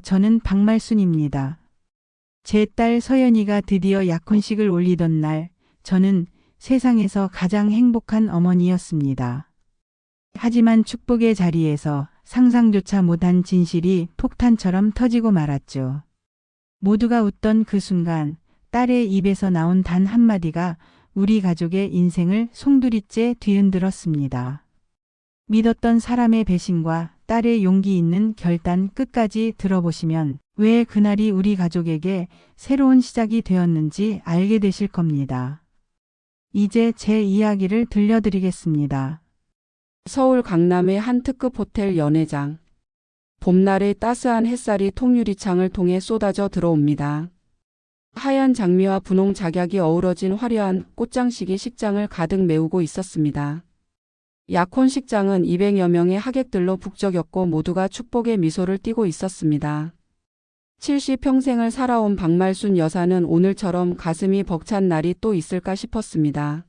저는 박말순입니다. 제 딸 서연이가 드디어 약혼식을 올리던 날, 저는 세상에서 가장 행복한 어머니였습니다. 하지만 축복의 자리에서 상상조차 못한 진실이 폭탄처럼 터지고 말았죠. 모두가 웃던 그 순간 딸의 입에서 나온 단 한마디가 우리 가족의 인생을 송두리째 뒤흔들었습니다. 믿었던 사람의 배신과 딸의 용기 있는 결단 끝까지 들어보시면 왜 그날이 우리 가족에게 새로운 시작이 되었는지 알게 되실 겁니다. 이제 제 이야기를 들려드리겠습니다. 서울 강남의 한 특급 호텔 연회장. 봄날의 따스한 햇살이 통유리창을 통해 쏟아져 들어옵니다. 하얀 장미와 분홍 작약이 어우러진 화려한 꽃장식이 식장을 가득 메우고 있었습니다. 약혼식장은 200여 명의 하객들로 북적였고 모두가 축복의 미소를 띠고 있었습니다. 70평생을 살아온 박말순 여사는 오늘처럼 가슴이 벅찬 날이 또 있을까 싶었습니다.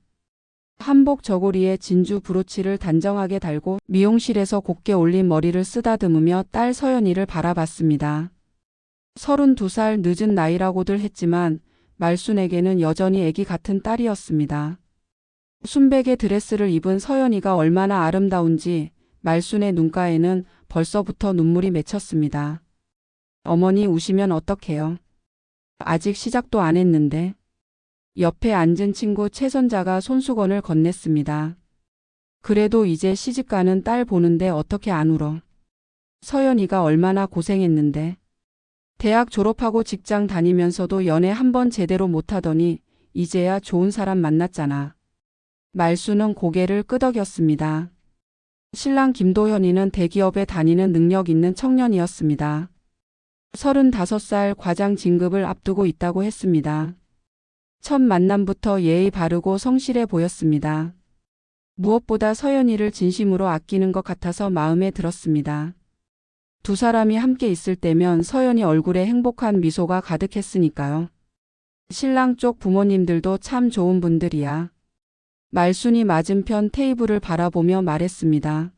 한복 저고리에 진주 브로치를 단정하게 달고 미용실에서 곱게 올린 머리를 쓰다듬으며 딸 서연이를 바라봤습니다. 32살 늦은 나이라고들 했지만 말순에게는 여전히 아기 같은 딸이었습니다. 순백의 드레스를 입은 서연이가 얼마나 아름다운지 말순의 눈가에는 벌써부터 눈물이 맺혔습니다. 어머니 우시면 어떡해요? 아직 시작도 안 했는데. 옆에 앉은 친구 최선자가 손수건을 건넸습니다. 그래도 이제 시집가는 딸 보는데 어떻게 안 울어? 서연이가 얼마나 고생했는데. 대학 졸업하고 직장 다니면서도 연애 한 번 제대로 못하더니 이제야 좋은 사람 만났잖아. 말수는 고개를 끄덕였습니다. 신랑 김도현이는 대기업에 다니는 능력 있는 청년이었습니다. 35살 과장 진급을 앞두고 있다고 했습니다. 첫 만남부터 예의 바르고 성실해 보였습니다. 무엇보다 서연이를 진심으로 아끼는 것 같아서 마음에 들었습니다. 두 사람이 함께 있을 때면 서연이 얼굴에 행복한 미소가 가득했으니까요. 신랑 쪽 부모님들도 참 좋은 분들이야. 말순이 맞은편 테이블을 바라보며 말했습니다.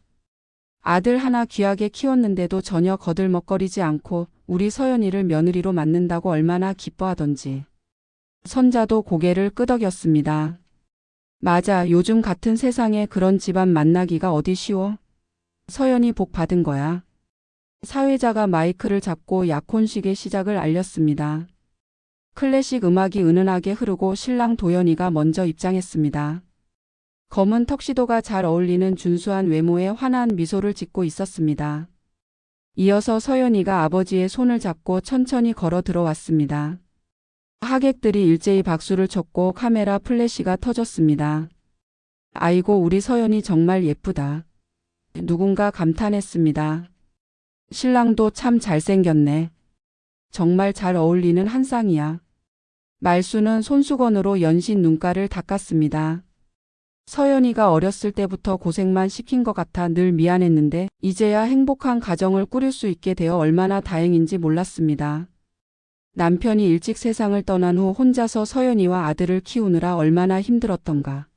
아들 하나 귀하게 키웠는데도 전혀 거들먹거리지 않고 우리 서연이를 며느리로 맞는다고 얼마나 기뻐하던지. 선자도 고개를 끄덕였습니다. 맞아, 요즘 같은 세상에 그런 집안 만나기가 어디 쉬워? 서연이 복 받은 거야. 사회자가 마이크를 잡고 약혼식의 시작을 알렸습니다. 클래식 음악이 은은하게 흐르고 신랑 도연이가 먼저 입장했습니다. 검은 턱시도가 잘 어울리는 준수한 외모에 환한 미소를 짓고 있었습니다. 이어서 서연이가 아버지의 손을 잡고 천천히 걸어 들어왔습니다. 하객들이 일제히 박수를 쳤고 카메라 플래시가 터졌습니다. 아이고 우리 서연이 정말 예쁘다. 누군가 감탄했습니다. 신랑도 참 잘생겼네. 정말 잘 어울리는 한 쌍이야. 말수는 손수건으로 연신 눈가를 닦았습니다. 서연이가 어렸을 때부터 고생만 시킨 것 같아 늘 미안했는데 이제야 행복한 가정을 꾸릴 수 있게 되어 얼마나 다행인지 몰랐습니다. 남편이 일찍 세상을 떠난 후 혼자서 서연이와 아들을 키우느라 얼마나 힘들었던가.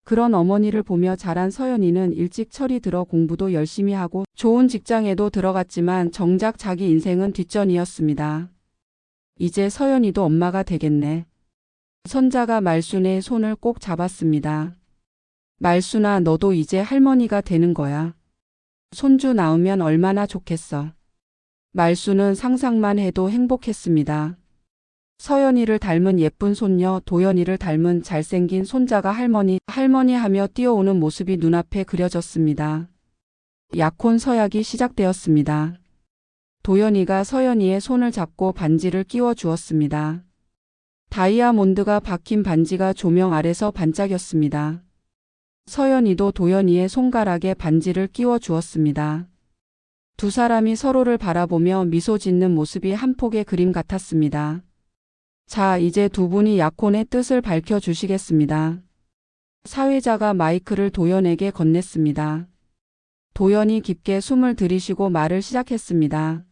그런 어머니를 보며 자란 서연이는 일찍 철이 들어 공부도 열심히 하고 좋은 직장에도 들어갔지만 정작 자기 인생은 뒷전이었습니다. 이제 서연이도 엄마가 되겠네. 선자가 말순의 손을 꼭 잡았습니다. 말순아, 너도 이제 할머니가 되는 거야. 손주 낳으면 얼마나 좋겠어. 말수는 상상만 해도 행복했습니다. 서연이를 닮은 예쁜 손녀, 도연이를 닮은 잘생긴 손자가 할머니 하며 뛰어오는 모습이 눈앞에 그려졌습니다. 약혼 서약이 시작되었습니다. 도연이가 서연이의 손을 잡고 반지를 끼워 주었습니다. 다이아몬드가 박힌 반지가 조명 아래서 반짝였습니다. 서연이도 도연이의 손가락에 반지를 끼워 주었습니다. 두 사람이 서로를 바라보며 미소 짓는 모습이 한 폭의 그림 같았습니다. 자, 이제 두 분이 약혼의 뜻을 밝혀주시겠습니다. 사회자가 마이크를 도연에게 건넸습니다. 도연이 깊게 숨을 들이쉬고 말을 시작했습니다.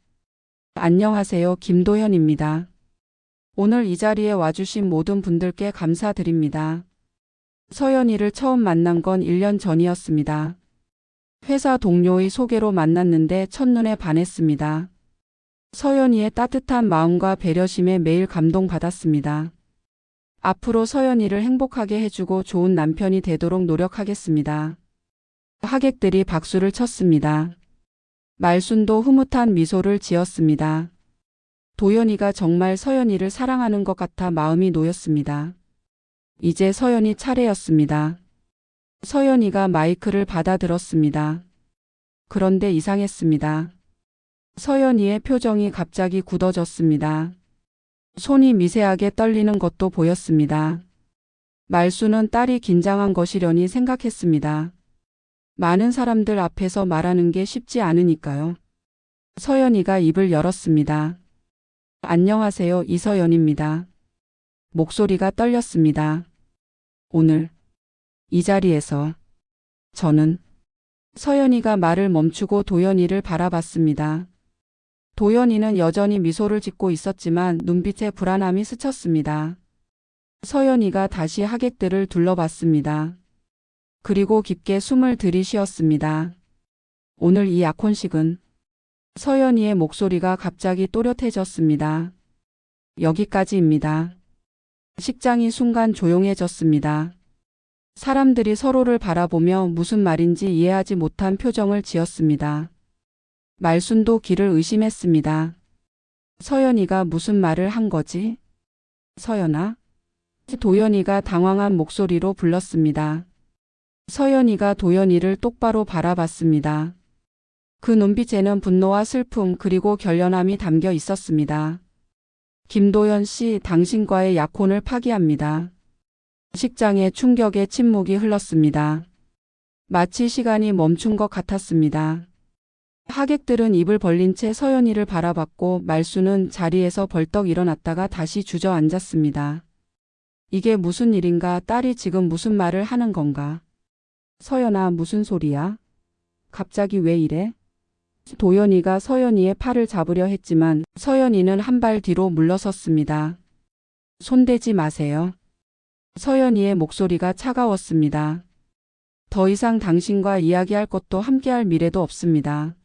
안녕하세요, 김도현입니다. 오늘 이 자리에 와주신 모든 분들께 감사드립니다. 서연이를 처음 만난 건 1년 전이었습니다. 회사 동료의 소개로 만났는데 첫눈에 반했습니다. 서연이의 따뜻한 마음과 배려심에 매일 감동받았습니다. 앞으로 서연이를 행복하게 해주고 좋은 남편이 되도록 노력하겠습니다. 하객들이 박수를 쳤습니다. 말순도 흐뭇한 미소를 지었습니다. 도연이가 정말 서연이를 사랑하는 것 같아 마음이 놓였습니다. 이제 서연이 차례였습니다. 서연이가 마이크를 받아들었습니다. 그런데 이상했습니다. 서연이의 표정이 갑자기 굳어졌습니다. 손이 미세하게 떨리는 것도 보였습니다. 말수는 딸이 긴장한 것이려니 생각했습니다. 많은 사람들 앞에서 말하는 게 쉽지 않으니까요. 서연이가 입을 열었습니다. 안녕하세요, 이서연입니다. 목소리가 떨렸습니다. 오늘 이 자리에서 저는 서연이가 말을 멈추고 도연이를 바라봤습니다. 도연이는 여전히 미소를 짓고 있었지만 눈빛에 불안함이 스쳤습니다. 서연이가 다시 하객들을 둘러봤습니다. 그리고 깊게 숨을 들이쉬었습니다. 오늘 이 약혼식은 서연이의 목소리가 갑자기 또렷해졌습니다. 여기까지입니다. 식장이 순간 조용해졌습니다. 사람들이 서로를 바라보며 무슨 말인지 이해하지 못한 표정을 지었습니다. 말순도 귀를 의심했습니다. 서연이가 무슨 말을 한 거지? 서연아? 도연이가 당황한 목소리로 불렀습니다. 서연이가 도연이를 똑바로 바라봤습니다. 그 눈빛에는 분노와 슬픔 그리고 결연함이 담겨 있었습니다. 김도연 씨, 당신과의 약혼을 파기합니다. 식장에 충격의 침묵이 흘렀습니다. 마치 시간이 멈춘 것 같았습니다. 하객들은 입을 벌린 채 서연이를 바라봤고 말수는 자리에서 벌떡 일어났다가 다시 주저앉았습니다. 이게 무슨 일인가? 딸이 지금 무슨 말을 하는 건가? 서연아, 무슨 소리야? 갑자기 왜 이래? 도연이가 서연이의 팔을 잡으려 했지만 서연이는 한 발 뒤로 물러섰습니다. 손대지 마세요. 서연이의 목소리가 차가웠습니다. 더 이상 당신과 이야기할 것도 함께할 미래도 없습니다.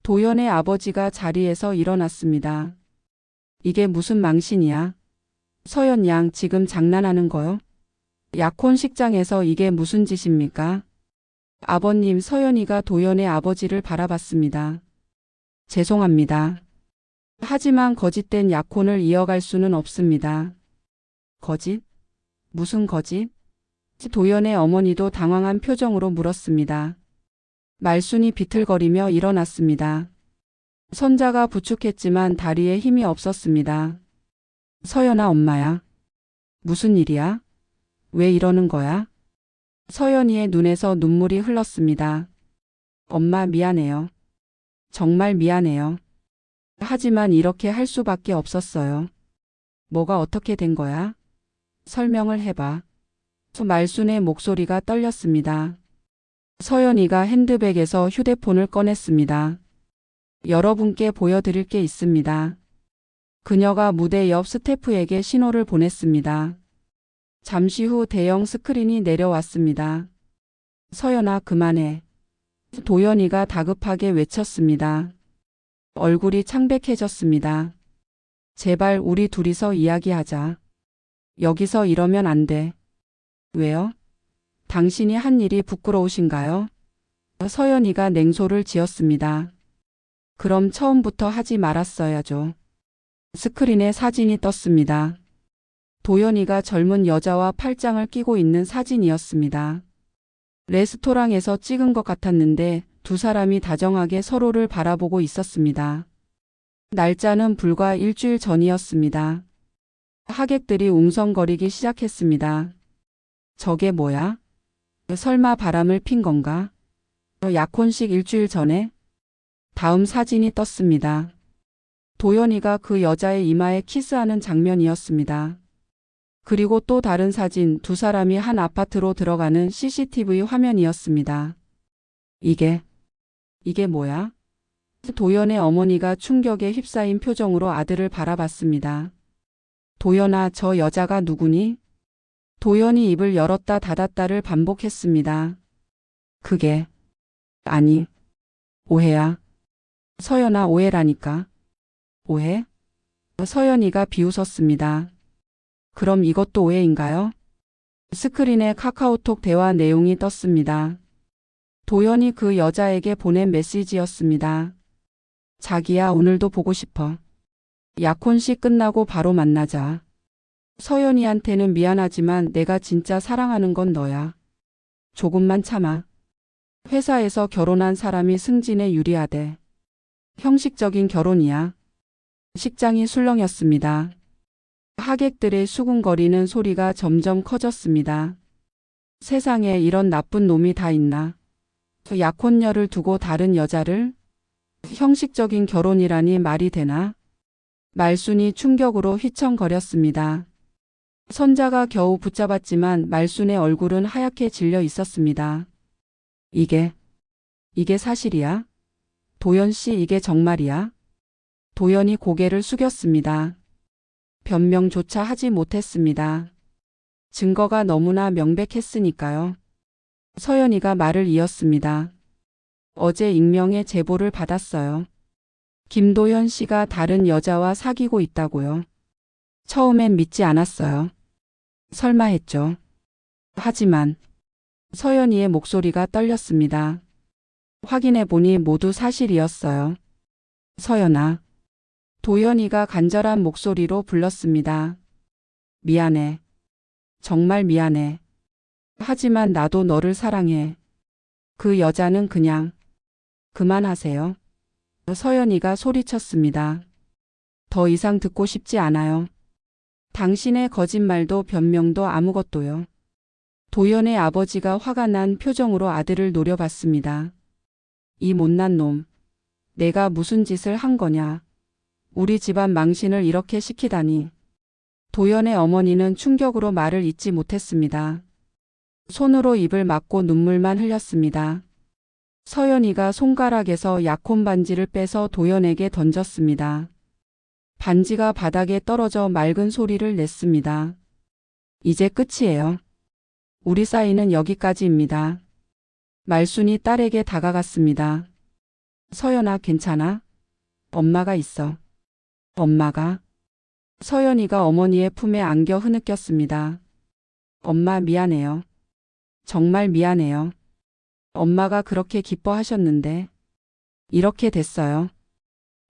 도연의 아버지가 자리에서 일어났습니다. 이게 무슨 망신이야? 서연 양 지금 장난하는 거요? 약혼식장에서 이게 무슨 짓입니까? 아버님, 서연이가 도연의 아버지를 바라봤습니다. 죄송합니다. 하지만 거짓된 약혼을 이어갈 수는 없습니다. 거짓? 무슨 거짓? 도연의 어머니도 당황한 표정으로 물었습니다. 말순이 비틀거리며 일어났습니다. 손자가 부축했지만 다리에 힘이 없었습니다. 서연아, 엄마야. 무슨 일이야? 왜 이러는 거야? 서연이의 눈에서 눈물이 흘렀습니다. 엄마, 미안해요. 정말 미안해요. 하지만 이렇게 할 수밖에 없었어요. 뭐가 어떻게 된 거야? 설명을 해봐. 말순의 목소리가 떨렸습니다. 서연이가 핸드백에서 휴대폰을 꺼냈습니다. 여러분께 보여드릴 게 있습니다. 그녀가 무대 옆 스태프에게 신호를 보냈습니다. 잠시 후 대형 스크린이 내려왔습니다. 서연아, 그만해. 도연이가 다급하게 외쳤습니다. 얼굴이 창백해졌습니다. 제발 우리 둘이서 이야기하자. 여기서 이러면 안 돼. 왜요? 당신이 한 일이 부끄러우신가요? 서연이가 냉소를 지었습니다. 그럼 처음부터 하지 말았어야죠. 스크린에 사진이 떴습니다. 도연이가 젊은 여자와 팔짱을 끼고 있는 사진이었습니다. 레스토랑에서 찍은 것 같았는데 두 사람이 다정하게 서로를 바라보고 있었습니다. 날짜는 불과 일주일 전이었습니다. 하객들이 웅성거리기 시작했습니다. 저게 뭐야? 설마 바람을 핀 건가? 약혼식 일주일 전에? 다음 사진이 떴습니다. 도연이가 그 여자의 이마에 키스하는 장면이었습니다. 그리고 또 다른 사진, 두 사람이 한 아파트로 들어가는 CCTV 화면이었습니다. 이게 뭐야? 도연의 어머니가 충격에 휩싸인 표정으로 아들을 바라봤습니다. 도연아, 저 여자가 누구니? 도연이 입을 열었다 닫았다를 반복했습니다. 그게 아니, 오해야. 서연아, 오해라니까. 오해? 서연이가 비웃었습니다. 그럼 이것도 오해인가요? 스크린에 카카오톡 대화 내용이 떴습니다. 도연이 그 여자에게 보낸 메시지였습니다. 자기야, 오늘도 보고 싶어. 약혼식 끝나고 바로 만나자. 서연이한테는 미안하지만 내가 진짜 사랑하는 건 너야. 조금만 참아. 회사에서 결혼한 사람이 승진에 유리하대. 형식적인 결혼이야. 식장이 술렁였습니다. 하객들의 수군거리는 소리가 점점 커졌습니다. 세상에 이런 나쁜 놈이 다 있나. 약혼녀를 두고 다른 여자를? 형식적인 결혼이라니 말이 되나? 말순이 충격으로 휘청거렸습니다. 선자가 겨우 붙잡았지만 말순의 얼굴은 하얗게 질려 있었습니다. 이게 사실이야? 도연 씨, 이게 정말이야? 도연이 고개를 숙였습니다. 변명조차 하지 못했습니다. 증거가 너무나 명백했으니까요. 서연이가 말을 이었습니다. 어제 익명의 제보를 받았어요. 김도연 씨가 다른 여자와 사귀고 있다고요. 처음엔 믿지 않았어요. 설마 했죠. 하지만 서연이의 목소리가 떨렸습니다. 확인해 보니 모두 사실이었어요. 서연아. 도연이가 간절한 목소리로 불렀습니다. 미안해. 정말 미안해. 하지만 나도 너를 사랑해. 그 여자는 그냥 그만하세요. 서연이가 소리쳤습니다. 더 이상 듣고 싶지 않아요. 당신의 거짓말도 변명도 아무것도요. 도연의 아버지가 화가 난 표정으로 아들을 노려봤습니다. 이 못난 놈. 내가 무슨 짓을 한 거냐. 우리 집안 망신을 이렇게 시키다니. 도연의 어머니는 충격으로 말을 잇지 못했습니다. 손으로 입을 막고 눈물만 흘렸습니다. 서연이가 손가락에서 약혼 반지를 빼서 도연에게 던졌습니다. 반지가 바닥에 떨어져 맑은 소리를 냈습니다. 이제 끝이에요. 우리 사이는 여기까지입니다. 말순이 딸에게 다가갔습니다. 서연아, 괜찮아? 엄마가 있어. 엄마가? 서연이가 어머니의 품에 안겨 흐느꼈습니다. 엄마, 미안해요. 정말 미안해요. 엄마가 그렇게 기뻐하셨는데. 이렇게 됐어요.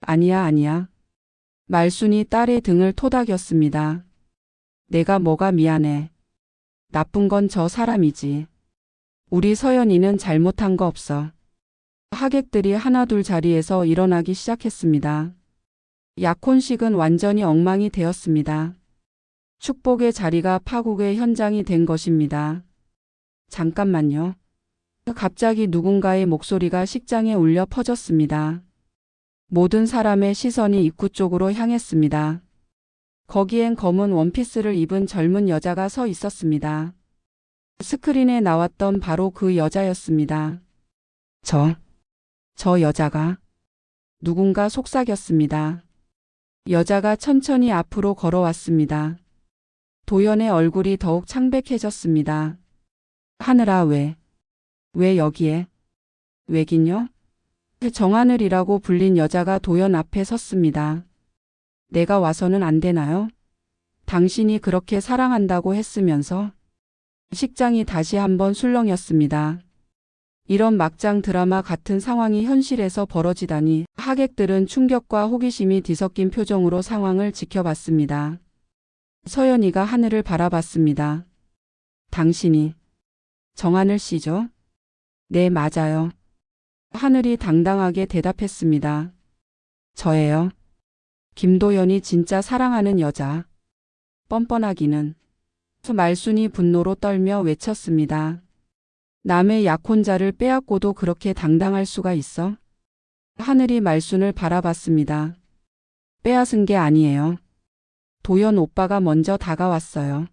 아니야. 말순이 딸의 등을 토닥였습니다. 내가 뭐가 미안해. 나쁜 건 저 사람이지. 우리 서연이는 잘못한 거 없어. 하객들이 하나둘 자리에서 일어나기 시작했습니다. 약혼식은 완전히 엉망이 되었습니다. 축복의 자리가 파국의 현장이 된 것입니다. 잠깐만요. 갑자기 누군가의 목소리가 식장에 울려 퍼졌습니다. 모든 사람의 시선이 입구 쪽으로 향했습니다. 거기엔 검은 원피스를 입은 젊은 여자가 서 있었습니다. 스크린에 나왔던 바로 그 여자였습니다. 저 여자가 누군가 속삭였습니다. 여자가 천천히 앞으로 걸어왔습니다. 도연의 얼굴이 더욱 창백해졌습니다. 하늘아, 왜 여기에? 왜긴요? 정하늘이라고 불린 여자가 도연 앞에 섰습니다. 내가 와서는 안 되나요? 당신이 그렇게 사랑한다고 했으면서. 식장이 다시 한번 술렁였습니다. 이런 막장 드라마 같은 상황이 현실에서 벌어지다니. 하객들은 충격과 호기심이 뒤섞인 표정으로 상황을 지켜봤습니다. 서연이가 하늘을 바라봤습니다. 당신이 정하늘 씨죠? 네, 맞아요. 하늘이 당당하게 대답했습니다. 저예요. 김도연이 진짜 사랑하는 여자. 뻔뻔하기는. 말순이 분노로 떨며 외쳤습니다. 남의 약혼자를 빼앗고도 그렇게 당당할 수가 있어? 하늘이 말순을 바라봤습니다. 빼앗은 게 아니에요. 도연 오빠가 먼저 다가왔어요.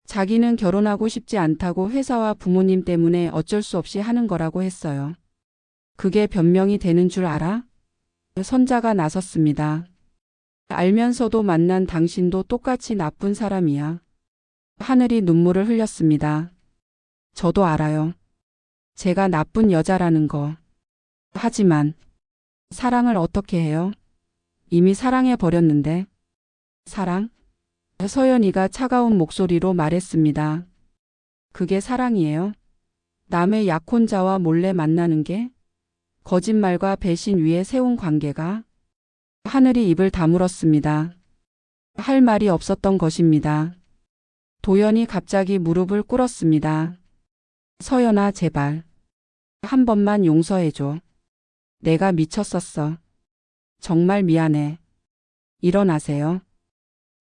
자기는 결혼하고 싶지 않다고 회사와 부모님 때문에 어쩔 수 없이 하는 거라고 했어요. 그게 변명이 되는 줄 알아? 선자가 나섰습니다. 알면서도 만난 당신도 똑같이 나쁜 사람이야. 하늘이 눈물을 흘렸습니다. 저도 알아요. 제가 나쁜 여자라는 거. 하지만 사랑을 어떻게 해요? 이미 사랑해 버렸는데. 사랑? 서연이가 차가운 목소리로 말했습니다. 그게 사랑이에요? 남의 약혼자와 몰래 만나는 게? 거짓말과 배신 위에 세운 관계가? 하늘이 입을 다물었습니다. 할 말이 없었던 것입니다. 도연이 갑자기 무릎을 꿇었습니다. 서연아, 제발. 한 번만 용서해줘. 내가 미쳤었어. 정말 미안해. 일어나세요.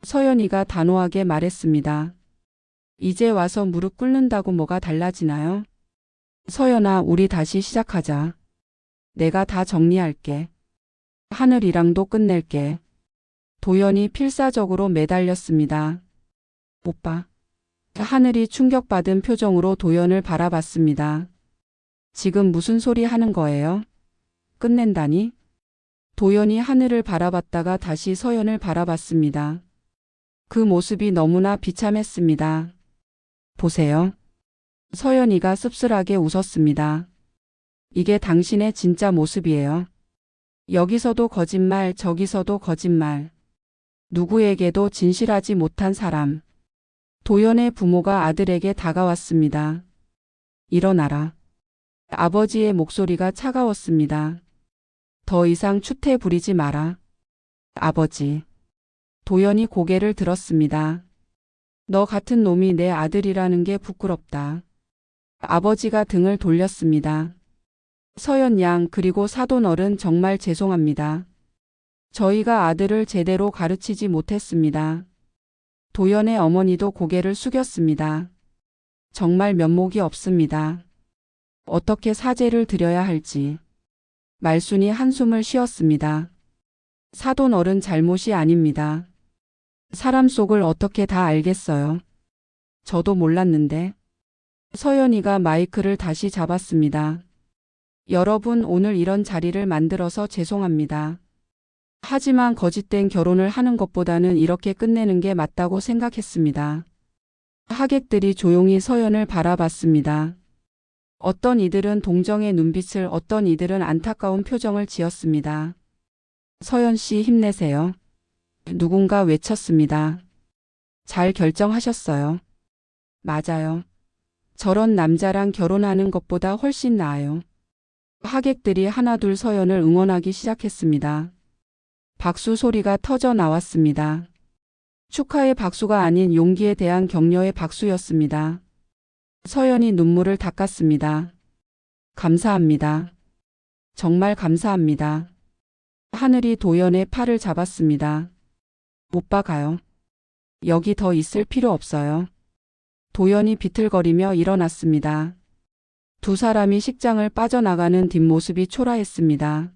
서연이가 단호하게 말했습니다. 이제 와서 무릎 꿇는다고 뭐가 달라지나요? 서연아, 우리 다시 시작하자. 내가 다 정리할게. 하늘이랑도 끝낼게. 도연이 필사적으로 매달렸습니다. 오빠. 하늘이 충격받은 표정으로 도연을 바라봤습니다. 지금 무슨 소리 하는 거예요? 끝낸다니? 도연이 하늘을 바라봤다가 다시 서연을 바라봤습니다. 그 모습이 너무나 비참했습니다. 보세요. 서연이가 씁쓸하게 웃었습니다. 이게 당신의 진짜 모습이에요. 여기서도 거짓말, 저기서도 거짓말. 누구에게도 진실하지 못한 사람. 도연의 부모가 아들에게 다가왔습니다. 일어나라. 아버지의 목소리가 차가웠습니다. 더 이상 추태 부리지 마라. 아버지. 도연이 고개를 들었습니다. 너 같은 놈이 내 아들이라는 게 부끄럽다. 아버지가 등을 돌렸습니다. 서연 양 그리고 사돈 어른 정말 죄송합니다. 저희가 아들을 제대로 가르치지 못했습니다. 도연의 어머니도 고개를 숙였습니다. 정말 면목이 없습니다. 어떻게 사죄를 드려야 할지. 말순이 한숨을 쉬었습니다. 사돈 어른 잘못이 아닙니다. 사람 속을 어떻게 다 알겠어요. 저도 몰랐는데. 서연이가 마이크를 다시 잡았습니다. 여러분, 오늘 이런 자리를 만들어서 죄송합니다. 하지만 거짓된 결혼을 하는 것보다는 이렇게 끝내는 게 맞다고 생각했습니다. 하객들이 조용히 서연을 바라봤습니다. 어떤 이들은 동정의 눈빛을, 어떤 이들은 안타까운 표정을 지었습니다. 서연 씨, 힘내세요. 누군가 외쳤습니다. 잘 결정하셨어요. 맞아요. 저런 남자랑 결혼하는 것보다 훨씬 나아요. 하객들이 하나둘 서연을 응원하기 시작했습니다. 박수 소리가 터져 나왔습니다. 축하의 박수가 아닌 용기에 대한 격려의 박수였습니다. 서연이 눈물을 닦았습니다. 감사합니다. 정말 감사합니다. 하늘이 도연의 팔을 잡았습니다. 오빠 가요. 여기 더 있을 필요 없어요. 도연이 비틀거리며 일어났습니다. 두 사람이 식장을 빠져나가는 뒷모습이 초라했습니다.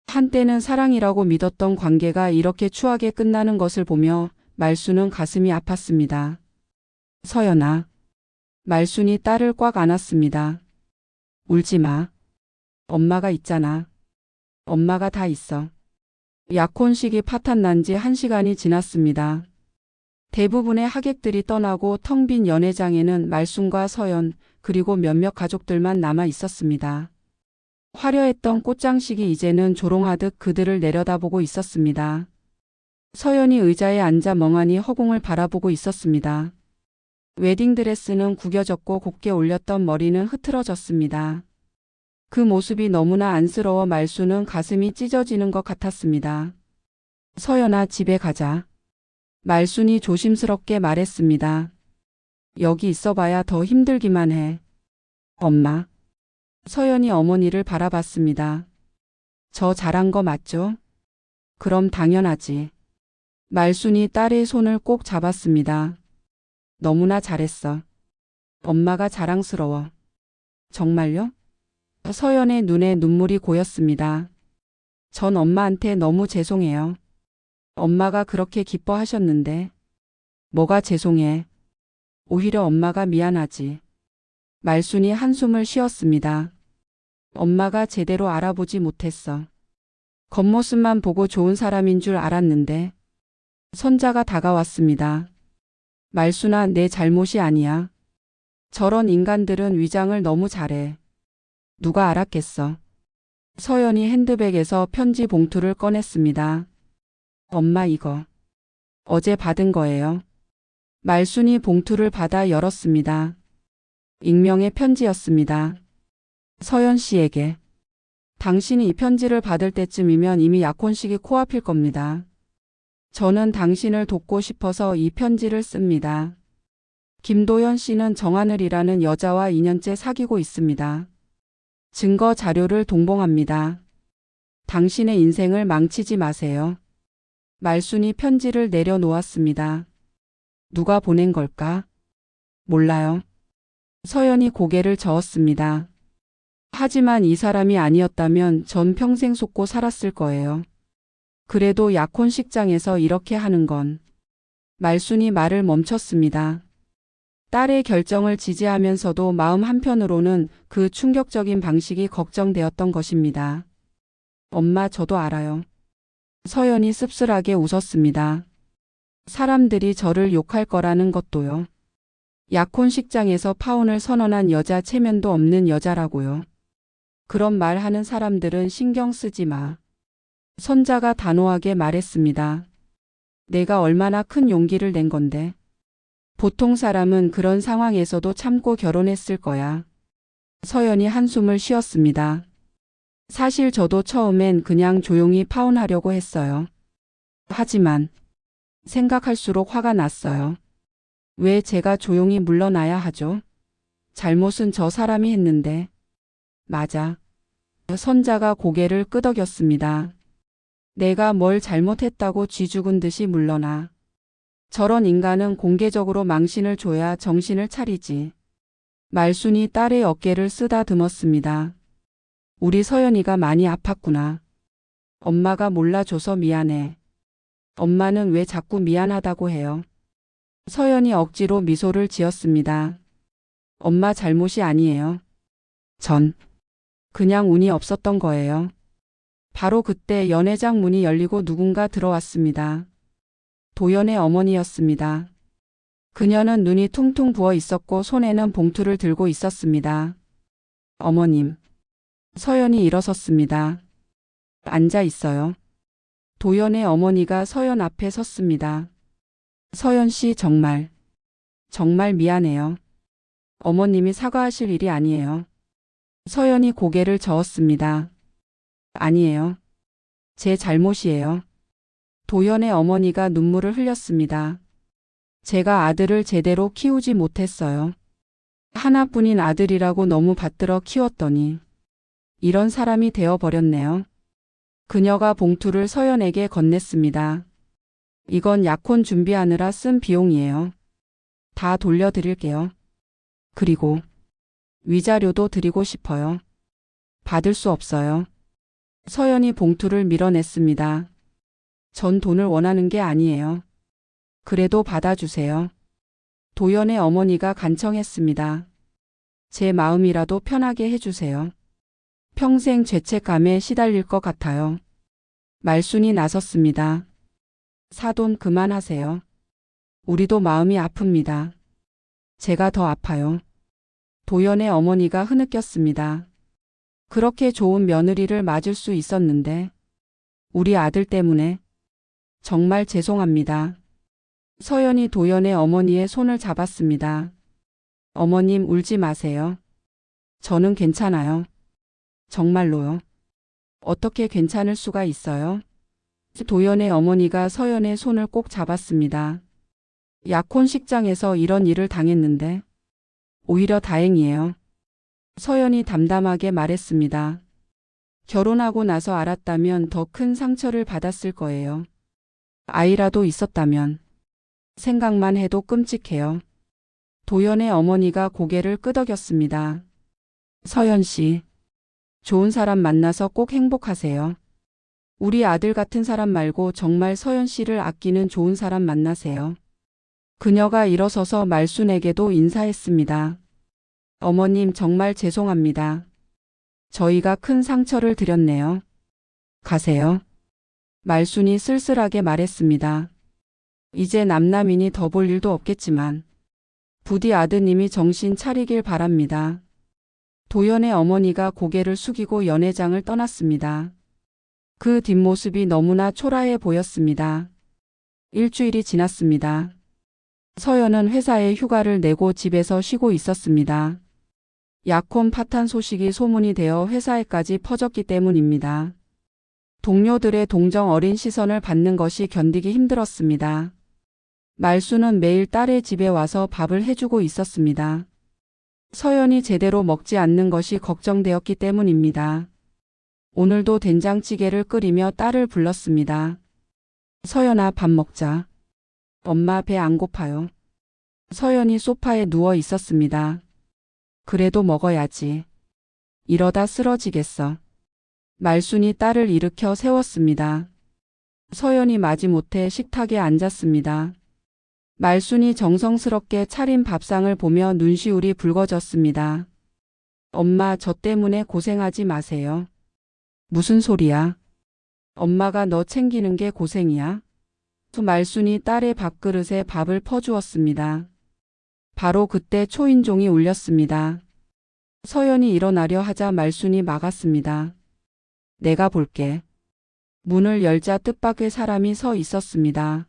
한때는 사랑이라고 믿었던 관계가 이렇게 추하게 끝나는 것을 보며 말순은 가슴이 아팠습니다. 서연아. 말순이 딸을 꽉 안았습니다. 울지 마. 엄마가 있잖아. 엄마가 다 있어. 약혼식이 파탄난 지 1시간이 지났습니다. 대부분의 하객들이 떠나고 텅 빈 연회장에는 말순과 서연 그리고 몇몇 가족들만 남아 있었습니다. 화려했던 꽃장식이 이제는 조롱하듯 그들을 내려다보고 있었습니다. 서연이 의자에 앉아 멍하니 허공을 바라보고 있었습니다. 웨딩드레스는 구겨졌고 곱게 올렸던 머리는 흐트러졌습니다. 그 모습이 너무나 안쓰러워 말순은 가슴이 찢어지는 것 같았습니다. 서연아, 집에 가자. 말순이 조심스럽게 말했습니다. 여기 있어봐야 더 힘들기만 해. 엄마. 서연이 어머니를 바라봤습니다. 저 잘한 거 맞죠? 그럼 당연하지. 말순이 딸의 손을 꼭 잡았습니다. 너무나 잘했어. 엄마가 자랑스러워. 정말요? 서연의 눈에 눈물이 고였습니다. 전 엄마한테 너무 죄송해요. 엄마가 그렇게 기뻐하셨는데. 뭐가 죄송해. 오히려 엄마가 미안하지. 말순이 한숨을 쉬었습니다. 엄마가 제대로 알아보지 못했어. 겉모습만 보고 좋은 사람인 줄 알았는데. 손자가 다가왔습니다. 말순아, 내 잘못이 아니야. 저런 인간들은 위장을 너무 잘해. 누가 알았겠어. 서연이 핸드백에서 편지 봉투를 꺼냈습니다. 엄마 이거 어제 받은 거예요. 말순이 봉투를 받아 열었습니다. 익명의 편지였습니다. 서연 씨에게. 당신이 이 편지를 받을 때쯤이면 이미 약혼식이 코앞일 겁니다. 저는 당신을 돕고 싶어서 이 편지를 씁니다. 김도연 씨는 정하늘이라는 여자와 2년째 사귀고 있습니다. 증거 자료를 동봉합니다. 당신의 인생을 망치지 마세요. 말순이 편지를 내려놓았습니다. 누가 보낸 걸까? 몰라요. 서연이 고개를 저었습니다. 하지만 이 사람이 아니었다면 전 평생 속고 살았을 거예요. 그래도 약혼식장에서 이렇게 하는 건. 말순이 말을 멈췄습니다. 딸의 결정을 지지하면서도 마음 한편으로는 그 충격적인 방식이 걱정되었던 것입니다. 엄마 저도 알아요. 서연이 씁쓸하게 웃었습니다. 사람들이 저를 욕할 거라는 것도요. 약혼식장에서 파혼을 선언한 여자 체면도 없는 여자라고요. 그런 말 하는 사람들은 신경 쓰지 마. 선자가 단호하게 말했습니다. 내가 얼마나 큰 용기를 낸 건데. 보통 사람은 그런 상황에서도 참고 결혼했을 거야. 서연이 한숨을 쉬었습니다. 사실 저도 처음엔 그냥 조용히 파혼하려고 했어요. 하지만 생각할수록 화가 났어요. 왜 제가 조용히 물러나야 하죠? 잘못은 저 사람이 했는데. 맞아. 선자가 고개를 끄덕였습니다. 내가 뭘 잘못했다고 쥐죽은 듯이 물러나. 저런 인간은 공개적으로 망신을 줘야 정신을 차리지. 말순이 딸의 어깨를 쓰다듬었습니다. 우리 서연이가 많이 아팠구나. 엄마가 몰라줘서 미안해. 엄마는 왜 자꾸 미안하다고 해요? 서연이 억지로 미소를 지었습니다. 엄마 잘못이 아니에요. 전 그냥 운이 없었던 거예요. 바로 그때 연회장 문이 열리고 누군가 들어왔습니다. 도연의 어머니였습니다. 그녀는 눈이 퉁퉁 부어 있었고 손에는 봉투를 들고 있었습니다. 어머님. 서연이 일어섰습니다. 앉아 있어요. 도연의 어머니가 서연 앞에 섰습니다. 서연 씨 정말 미안해요. 어머님이 사과하실 일이 아니에요. 서연이 고개를 저었습니다. 아니에요. 제 잘못이에요. 도연의 어머니가 눈물을 흘렸습니다. 제가 아들을 제대로 키우지 못했어요. 하나뿐인 아들이라고 너무 받들어 키웠더니 이런 사람이 되어버렸네요. 그녀가 봉투를 서연에게 건넸습니다. 이건 약혼 준비하느라 쓴 비용이에요. 다 돌려드릴게요. 그리고 위자료도 드리고 싶어요. 받을 수 없어요. 서연이 봉투를 밀어냈습니다. 전 돈을 원하는 게 아니에요. 그래도 받아주세요. 도연의 어머니가 간청했습니다. 제 마음이라도 편하게 해주세요. 평생 죄책감에 시달릴 것 같아요. 말순이 나섰습니다. 사돈 그만하세요. 우리도 마음이 아픕니다. 제가 더 아파요. 도연의 어머니가 흐느꼈습니다. 그렇게 좋은 며느리를 맞을 수 있었는데 우리 아들 때문에 정말 죄송합니다. 서연이 도연의 어머니의 손을 잡았습니다. 어머님 울지 마세요. 저는 괜찮아요. 정말로요. 어떻게 괜찮을 수가 있어요? 도연의 어머니가 서연의 손을 꼭 잡았습니다. 약혼식장에서 이런 일을 당했는데 오히려 다행이에요. 서연이 담담하게 말했습니다. 결혼하고 나서 알았다면 더 큰 상처를 받았을 거예요. 아이라도 있었다면 생각만 해도 끔찍해요. 도연의 어머니가 고개를 끄덕였습니다. 서연 씨, 좋은 사람 만나서 꼭 행복하세요. 우리 아들 같은 사람 말고 정말 서연 씨를 아끼는 좋은 사람 만나세요. 그녀가 일어서서 말순에게도 인사했습니다. 어머님 정말 죄송합니다. 저희가 큰 상처를 드렸네요. 가세요. 말순이 쓸쓸하게 말했습니다. 이제 남남이니 더 볼 일도 없겠지만 부디 아드님이 정신 차리길 바랍니다. 도연의 어머니가 고개를 숙이고 연회장을 떠났습니다. 그 뒷모습이 너무나 초라해 보였습니다. 일주일이 지났습니다. 서연은 회사에 휴가를 내고 집에서 쉬고 있었습니다. 약혼 파탄 소식이 소문이 되어 회사에까지 퍼졌기 때문입니다. 동료들의 동정 어린 시선을 받는 것이 견디기 힘들었습니다. 말수는 매일 딸의 집에 와서 밥을 해주고 있었습니다. 서연이 제대로 먹지 않는 것이 걱정되었기 때문입니다. 오늘도 된장찌개를 끓이며 딸을 불렀습니다. 서연아, 밥 먹자. 엄마 배 안 고파요. 서연이 소파에 누워 있었습니다. 그래도 먹어야지. 이러다 쓰러지겠어. 말순이 딸을 일으켜 세웠습니다. 서연이 마지못해 식탁에 앉았습니다. 말순이 정성스럽게 차린 밥상을 보며 눈시울이 붉어졌습니다. 엄마, 저 때문에 고생하지 마세요. 무슨 소리야? 엄마가 너 챙기는 게 고생이야? 말순이 딸의 밥그릇에 밥을 퍼주었습니다. 바로 그때 초인종이 울렸습니다. 서연이 일어나려 하자 말순이 막았습니다. 내가 볼게. 문을 열자 뜻밖의 사람이 서 있었습니다.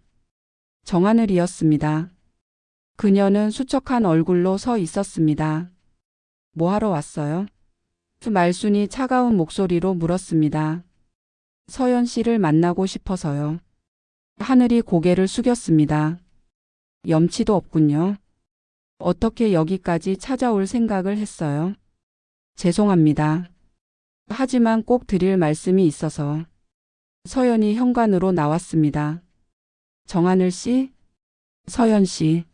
정하늘이었습니다. 그녀는 수척한 얼굴로 서 있었습니다. 뭐 하러 왔어요? 말순이 차가운 목소리로 물었습니다. 서연 씨를 만나고 싶어서요. 하늘이 고개를 숙였습니다. 염치도 없군요. 어떻게 여기까지 찾아올 생각을 했어요? 죄송합니다. 하지만 꼭 드릴 말씀이 있어서. 서연이 현관으로 나왔습니다. 정하늘 씨? 서연 씨.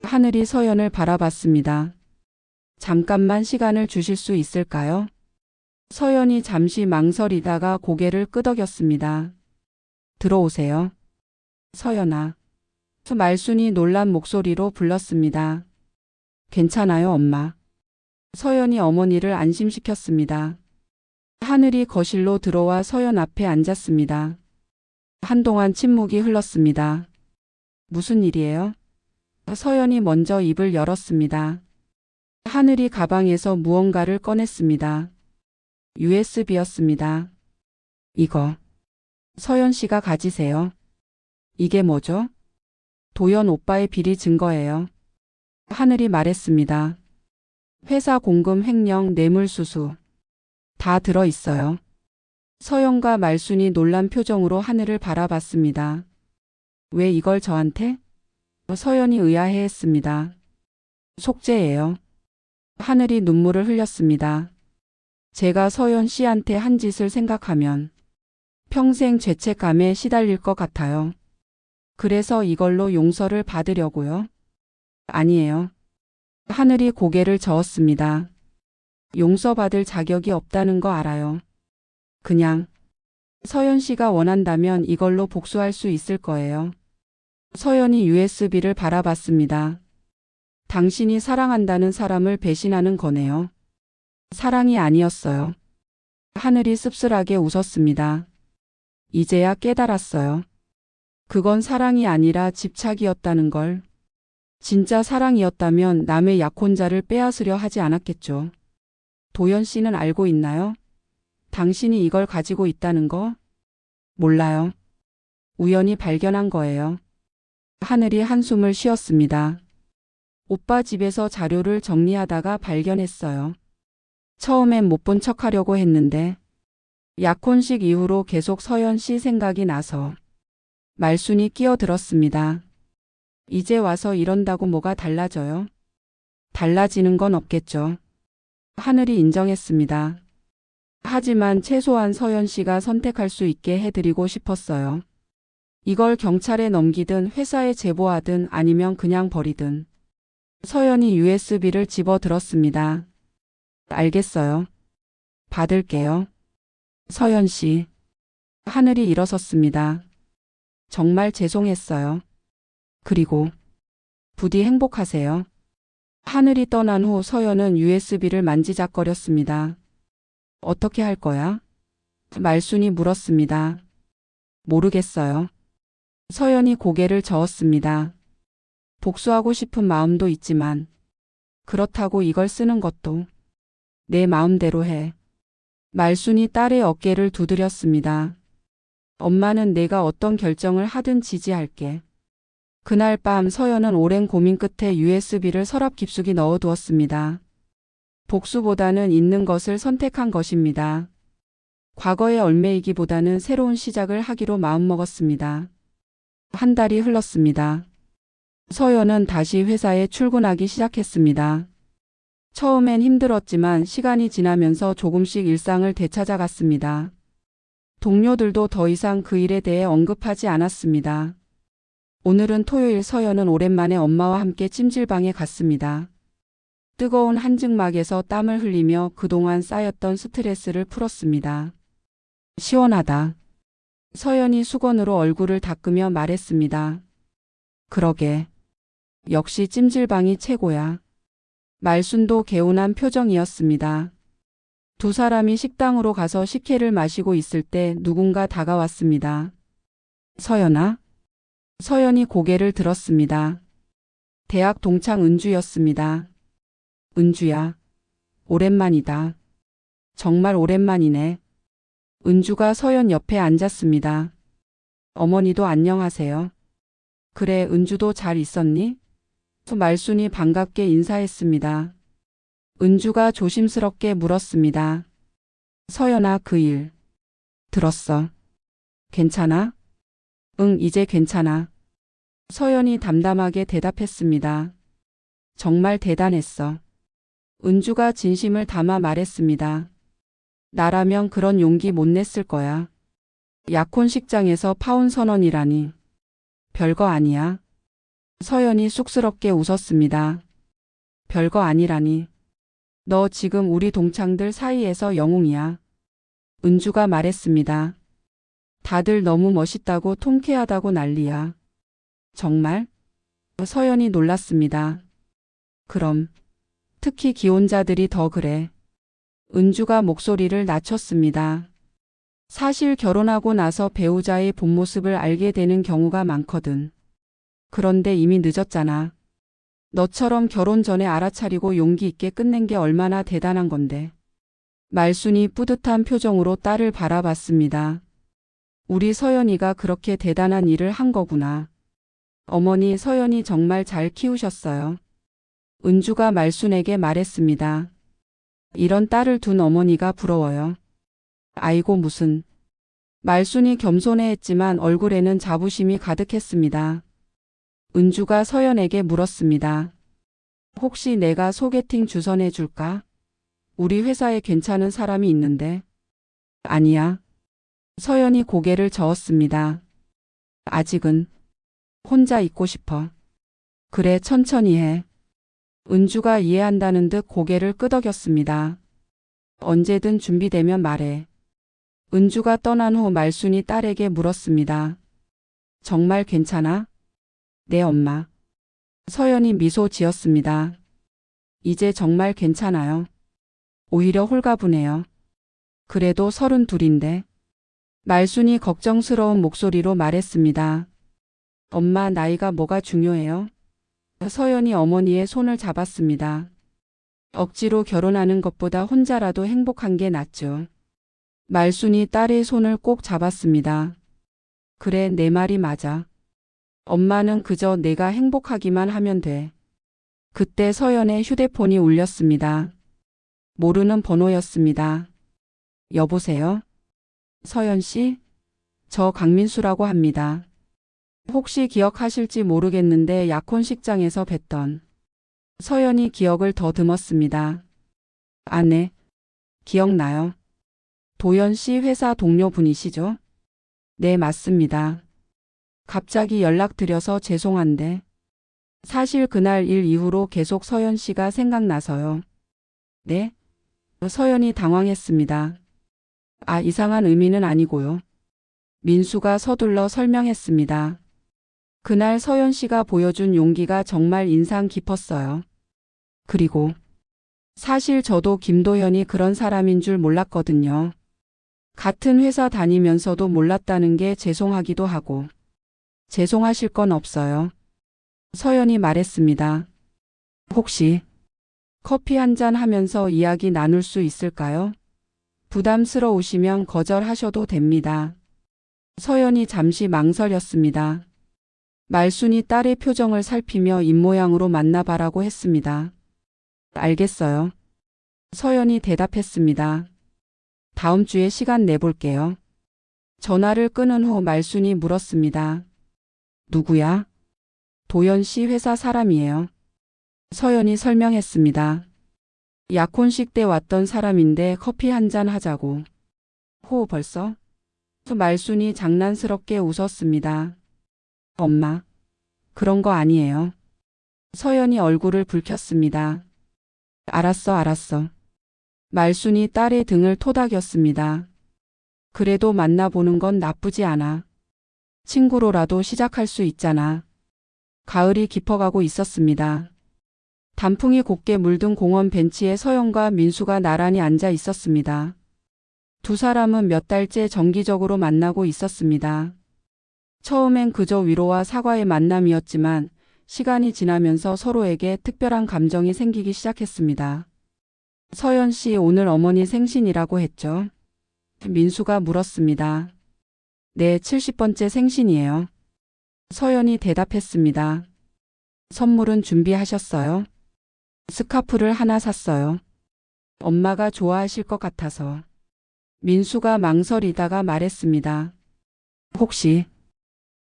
하늘이 서연을 바라봤습니다. 잠깐만 시간을 주실 수 있을까요? 서연이 잠시 망설이다가 고개를 끄덕였습니다. 들어오세요. 서연아. 말순이 놀란 목소리로 불렀습니다. 괜찮아요, 엄마. 서연이 어머니를 안심시켰습니다. 하늘이 거실로 들어와 서연 앞에 앉았습니다. 한동안 침묵이 흘렀습니다. 무슨 일이에요? 서연이 먼저 입을 열었습니다. 하늘이 가방에서 무언가를 꺼냈습니다. USB였습니다. 이거. 서연 씨가 가지세요. 이게 뭐죠? 도연 오빠의 비리 증거예요. 하늘이 말했습니다. 회사 공금 횡령 뇌물수수. 다 들어있어요. 서연과 말순이 놀란 표정으로 하늘을 바라봤습니다. 왜 이걸 저한테? 서연이 의아해했습니다. 속죄예요. 하늘이 눈물을 흘렸습니다. 제가 서연 씨한테 한 짓을 생각하면 평생 죄책감에 시달릴 것 같아요. 그래서 이걸로 용서를 받으려고요. 아니에요. 하늘이 고개를 저었습니다. 용서받을 자격이 없다는 거 알아요. 그냥 서연 씨가 원한다면 이걸로 복수할 수 있을 거예요. 서연이 USB를 바라봤습니다. 당신이 사랑한다는 사람을 배신하는 거네요. 사랑이 아니었어요. 하늘이 씁쓸하게 웃었습니다. 이제야 깨달았어요. 그건 사랑이 아니라 집착이었다는 걸. 진짜 사랑이었다면 남의 약혼자를 빼앗으려 하지 않았겠죠. 도연 씨는 알고 있나요? 당신이 이걸 가지고 있다는 거? 몰라요. 우연히 발견한 거예요. 하늘이 한숨을 쉬었습니다. 오빠 집에서 자료를 정리하다가 발견했어요. 처음엔 못 본 척하려고 했는데 약혼식 이후로 계속 서연 씨 생각이 나서 말순이 끼어들었습니다. 이제 와서 이런다고 뭐가 달라져요? 달라지는 건 없겠죠. 하늘이 인정했습니다. 하지만 최소한 서연 씨가 선택할 수 있게 해드리고 싶었어요. 이걸 경찰에 넘기든 회사에 제보하든 아니면 그냥 버리든. 서연이 USB를 집어들었습니다. 알겠어요. 받을게요. 서연 씨. 하늘이 일어섰습니다. 정말 죄송했어요. 그리고 부디 행복하세요. 하늘이 떠난 후 서연은 USB를 만지작거렸습니다. 어떻게 할 거야? 말순이 물었습니다. 모르겠어요. 서연이 고개를 저었습니다. 복수하고 싶은 마음도 있지만 그렇다고 이걸 쓰는 것도 내 마음대로 해. 말순이 딸의 어깨를 두드렸습니다. 엄마는 내가 어떤 결정을 하든 지지할게. 그날 밤 서연은 오랜 고민 끝에 USB를 서랍 깊숙이 넣어두었습니다. 복수보다는 있는 것을 선택한 것입니다. 과거의 얽매이기보다는 새로운 시작을 하기로 마음먹었습니다. 한 달이 흘렀습니다. 서연은 다시 회사에 출근하기 시작했습니다. 처음엔 힘들었지만 시간이 지나면서 조금씩 일상을 되찾아갔습니다. 동료들도 더 이상 그 일에 대해 언급하지 않았습니다. 오늘은 토요일. 서연은 오랜만에 엄마와 함께 찜질방에 갔습니다. 뜨거운 한증막에서 땀을 흘리며 그동안 쌓였던 스트레스를 풀었습니다. 시원하다. 서연이 수건으로 얼굴을 닦으며 말했습니다. 그러게. 역시 찜질방이 최고야. 말순도 개운한 표정이었습니다. 두 사람이 식당으로 가서 식혜를 마시고 있을 때 누군가 다가왔습니다. 서연아? 서연이 고개를 들었습니다. 대학 동창 은주였습니다. 은주야, 오랜만이다. 정말 오랜만이네. 은주가 서연 옆에 앉았습니다. 어머니도 안녕하세요. 그래, 은주도 잘 있었니? 말순이 반갑게 인사했습니다. 은주가 조심스럽게 물었습니다. 서연아, 그 일 들었어. 괜찮아? 응, 이제 괜찮아. 서연이 담담하게 대답했습니다. 정말 대단했어. 은주가 진심을 담아 말했습니다. 나라면 그런 용기 못 냈을 거야. 약혼식장에서 파혼 선언이라니. 별거 아니야. 서연이 쑥스럽게 웃었습니다. 별거 아니라니. 너 지금 우리 동창들 사이에서 영웅이야. 은주가 말했습니다. 다들 너무 멋있다고 통쾌하다고 난리야. 정말? 서연이 놀랐습니다. 그럼 특히 기혼자들이 더 그래. 은주가 목소리를 낮췄습니다. 사실 결혼하고 나서 배우자의 본 모습을 알게 되는 경우가 많거든. 그런데 이미 늦었잖아. 너처럼 결혼 전에 알아차리고 용기 있게 끝낸 게 얼마나 대단한 건데. 말순이 뿌듯한 표정으로 딸을 바라봤습니다. 우리 서연이가 그렇게 대단한 일을 한 거구나. 어머니, 서연이 정말 잘 키우셨어요. 은주가 말순에게 말했습니다. 이런 딸을 둔 어머니가 부러워요. 아이고 무슨. 말순이 겸손해했지만 얼굴에는 자부심이 가득했습니다. 은주가 서연에게 물었습니다. 혹시 내가 소개팅 주선해 줄까? 우리 회사에 괜찮은 사람이 있는데. 아니야. 서연이 고개를 저었습니다. 아직은 혼자 있고 싶어. 그래, 천천히 해. 은주가 이해한다는 듯 고개를 끄덕였습니다. 언제든 준비되면 말해. 은주가 떠난 후 말순이 딸에게 물었습니다. 정말 괜찮아? 네, 엄마. 서연이 미소 지었습니다. 이제 정말 괜찮아요. 오히려 홀가분해요. 그래도 32인데. 말순이 걱정스러운 목소리로 말했습니다. 엄마, 나이가 뭐가 중요해요? 서연이 어머니의 손을 잡았습니다. 억지로 결혼하는 것보다 혼자라도 행복한 게 낫죠. 말순이 딸의 손을 꼭 잡았습니다. 그래, 내 말이 맞아. 엄마는 그저 내가 행복하기만 하면 돼. 그때 서연의 휴대폰이 울렸습니다. 모르는 번호였습니다. 여보세요? 서연 씨? 저 강민수라고 합니다. 혹시 기억하실지 모르겠는데 약혼식장에서 뵀던. 서연이 기억을 더듬었습니다. 아, 네. 기억나요. 도연 씨 회사 동료분이시죠? 네, 맞습니다. 갑자기 연락드려서 죄송한데. 사실 그날 일 이후로 계속 서연 씨가 생각나서요. 네? 서연이 당황했습니다. 아, 이상한 의미는 아니고요. 민수가 서둘러 설명했습니다. 그날 서연 씨가 보여준 용기가 정말 인상 깊었어요. 그리고 사실 저도 김도현이 그런 사람인 줄 몰랐거든요. 같은 회사 다니면서도 몰랐다는 게 죄송하기도 하고. 죄송하실 건 없어요. 서연이 말했습니다. 혹시 커피 한잔 하면서 이야기 나눌 수 있을까요? 부담스러우시면 거절하셔도 됩니다. 서연이 잠시 망설였습니다. 말순이 딸의 표정을 살피며 입모양으로 만나봐라고 했습니다. 알겠어요. 서연이 대답했습니다. 다음 주에 시간 내볼게요. 전화를 끊은 후 말순이 물었습니다. 누구야? 도연 씨 회사 사람이에요. 서연이 설명했습니다. 약혼식 때 왔던 사람인데 커피 한잔 하자고. 호 벌써? 말순이 장난스럽게 웃었습니다. 엄마, 그런 거 아니에요. 서연이 얼굴을 붉혔습니다. 알았어. 말순이 딸의 등을 토닥였습니다. 그래도 만나보는 건 나쁘지 않아. 친구로라도 시작할 수 있잖아. 가을이 깊어가고 있었습니다. 단풍이 곱게 물든 공원 벤치에 서연과 민수가 나란히 앉아 있었습니다. 두 사람은 몇 달째 정기적으로 만나고 있었습니다. 처음엔 그저 위로와 사과의 만남이었지만 시간이 지나면서 서로에게 특별한 감정이 생기기 시작했습니다. 서연 씨 오늘 어머니 생신이라고 했죠? 민수가 물었습니다. 네, 70번째 생신이에요. 서연이 대답했습니다. 선물은 준비하셨어요? 스카프를 하나 샀어요. 엄마가 좋아하실 것 같아서. 민수가 망설이다가 말했습니다. 혹시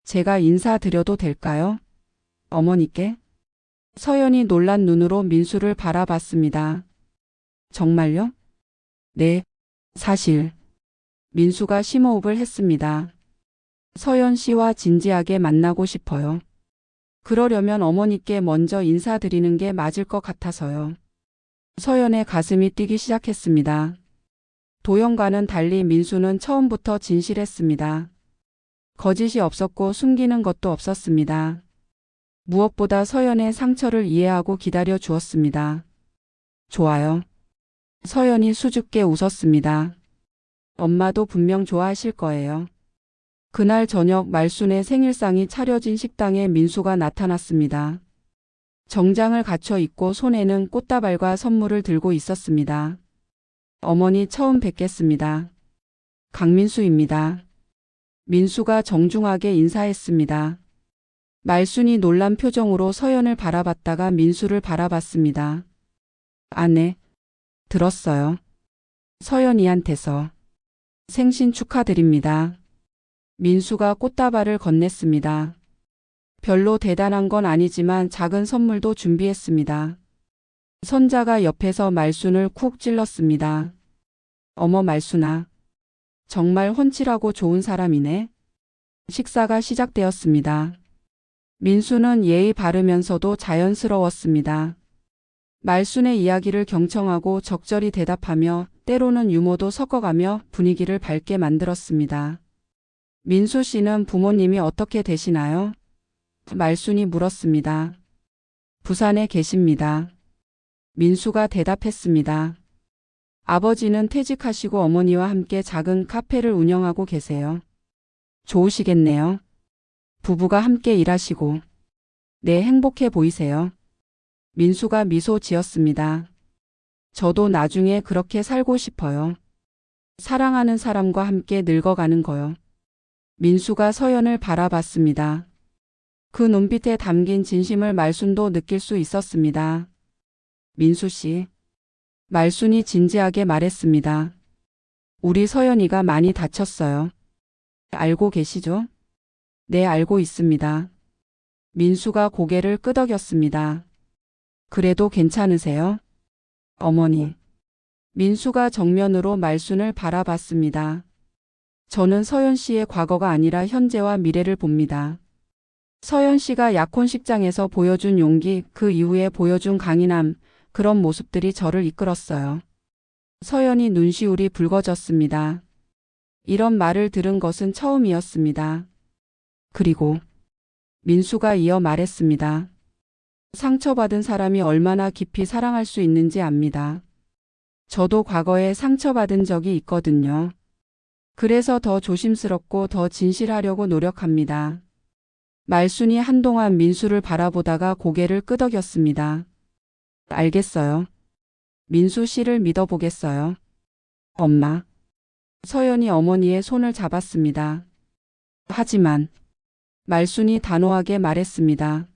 제가 인사드려도 될까요? 어머니께? 서연이 놀란 눈으로 민수를 바라봤습니다. 정말요? 네, 사실. 민수가 심호흡을 했습니다. 서연 씨와 진지하게 만나고 싶어요. 그러려면 어머니께 먼저 인사드리는 게 맞을 것 같아서요. 서연의 가슴이 뛰기 시작했습니다. 도연과는 달리 민수는 처음부터 진실했습니다. 거짓이 없었고 숨기는 것도 없었습니다. 무엇보다 서연의 상처를 이해하고 기다려 주었습니다. 좋아요. 서연이 수줍게 웃었습니다. 엄마도 분명 좋아하실 거예요. 그날 저녁 말순의 생일상이 차려진 식당에 민수가 나타났습니다. 정장을 갖춰 입고 손에는 꽃다발과 선물을 들고 있었습니다. 어머니 처음 뵙겠습니다. 강민수입니다. 민수가 정중하게 인사했습니다. 말순이 놀란 표정으로 서연을 바라봤다가 민수를 바라봤습니다. 아내, 들었어요. 서연이한테서. 생신 축하드립니다. 민수가 꽃다발을 건넸습니다. 별로 대단한 건 아니지만 작은 선물도 준비했습니다. 선자가 옆에서 말순을 쿡 찔렀습니다. 어머 말순아. 정말 훤칠하고 좋은 사람이네. 식사가 시작되었습니다. 민수는 예의 바르면서도 자연스러웠습니다. 말순의 이야기를 경청하고 적절히 대답하며 때로는 유머도 섞어가며 분위기를 밝게 만들었습니다. 민수 씨는 부모님이 어떻게 되시나요? 말순이 물었습니다. 부산에 계십니다. 민수가 대답했습니다. 아버지는 퇴직하시고 어머니와 함께 작은 카페를 운영하고 계세요. 좋으시겠네요. 부부가 함께 일하시고. 네, 행복해 보이세요. 민수가 미소 지었습니다. 저도 나중에 그렇게 살고 싶어요. 사랑하는 사람과 함께 늙어가는 거요. 민수가 서연을 바라봤습니다. 그 눈빛에 담긴 진심을 말순도 느낄 수 있었습니다. 민수 씨. 말순이 진지하게 말했습니다. 우리 서연이가 많이 다쳤어요. 알고 계시죠? 네, 알고 있습니다. 민수가 고개를 끄덕였습니다. 그래도 괜찮으세요? 어머니. 민수가 정면으로 말순을 바라봤습니다. 저는 서연 씨의 과거가 아니라 현재와 미래를 봅니다. 서연 씨가 약혼식장에서 보여준 용기, 그 이후에 보여준 강인함, 그런 모습들이 저를 이끌었어요. 서연이 눈시울이 붉어졌습니다. 이런 말을 들은 것은 처음이었습니다. 그리고 민수가 이어 말했습니다. 상처받은 사람이 얼마나 깊이 사랑할 수 있는지 압니다. 저도 과거에 상처받은 적이 있거든요. 그래서 더 조심스럽고 더 진실하려고 노력합니다. 말순이 한동안 민수를 바라보다가 고개를 끄덕였습니다. 알겠어요. 민수 씨를 믿어보겠어요. 엄마. 서연이 어머니의 손을 잡았습니다. 하지만 말순이 단호하게 말했습니다.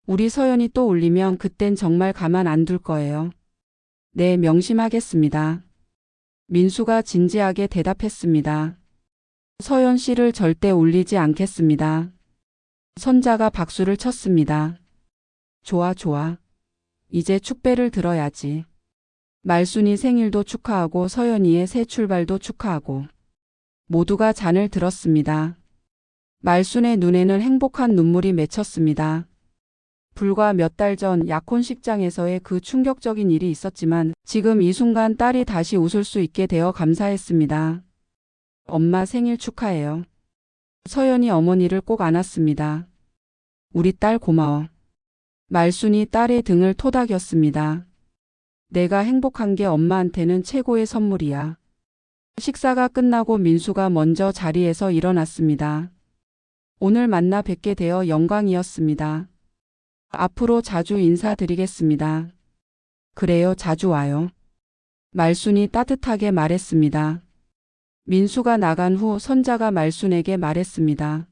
우리 서연이 또 울리면 그땐 정말 가만 안 둘 거예요. 네, 명심하겠습니다. 민수가 진지하게 대답했습니다. 서연 씨를 절대 울리지 않겠습니다. 선자가 박수를 쳤습니다. 좋아, 좋아. 이제 축배를 들어야지. 말순이 생일도 축하하고 서연이의 새 출발도 축하하고 모두가 잔을 들었습니다. 말순의 눈에는 행복한 눈물이 맺혔습니다. 불과 몇 달 전 약혼식장에서의 그 충격적인 일이 있었지만 지금 이 순간 딸이 다시 웃을 수 있게 되어 감사했습니다. 엄마 생일 축하해요. 서연이 어머니를 꼭 안았습니다. 우리 딸 고마워. 말순이 딸의 등을 토닥였습니다. 내가 행복한 게 엄마한테는 최고의 선물이야. 식사가 끝나고 민수가 먼저 자리에서 일어났습니다. 오늘 만나 뵙게 되어 영광이었습니다. 앞으로 자주 인사드리겠습니다. 그래요, 자주 와요. 말순이 따뜻하게 말했습니다. 민수가 나간 후 선자가 말순에게 말했습니다.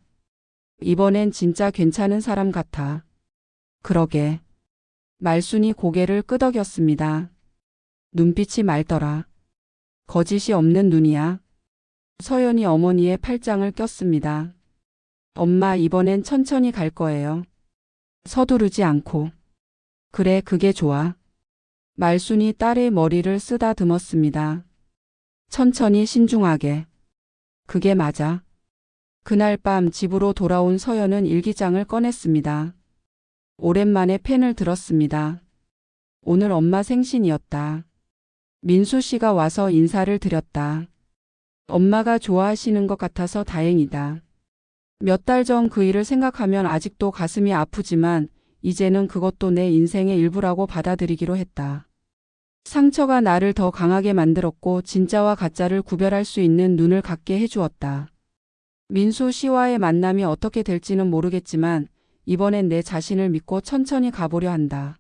이번엔 진짜 괜찮은 사람 같아. 그러게. 말순이 고개를 끄덕였습니다. 눈빛이 맑더라. 거짓이 없는 눈이야. 서연이 어머니의 팔짱을 꼈습니다. 엄마, 이번엔 천천히 갈 거예요. 서두르지 않고. 그래, 그게 좋아. 말순이 딸의 머리를 쓰다듬었습니다. 천천히 신중하게. 그게 맞아. 그날 밤 집으로 돌아온 서연은 일기장을 꺼냈습니다. 오랜만에 펜을 들었습니다. 오늘 엄마 생신이었다. 민수 씨가 와서 인사를 드렸다. 엄마가 좋아하시는 것 같아서 다행이다. 몇 달 전 그 일을 생각하면 아직도 가슴이 아프지만 이제는 그것도 내 인생의 일부라고 받아들이기로 했다. 상처가 나를 더 강하게 만들었고 진짜와 가짜를 구별할 수 있는 눈을 갖게 해주었다. 민수 씨와의 만남이 어떻게 될지는 모르겠지만 이번엔 내 자신을 믿고 천천히 가보려 한다.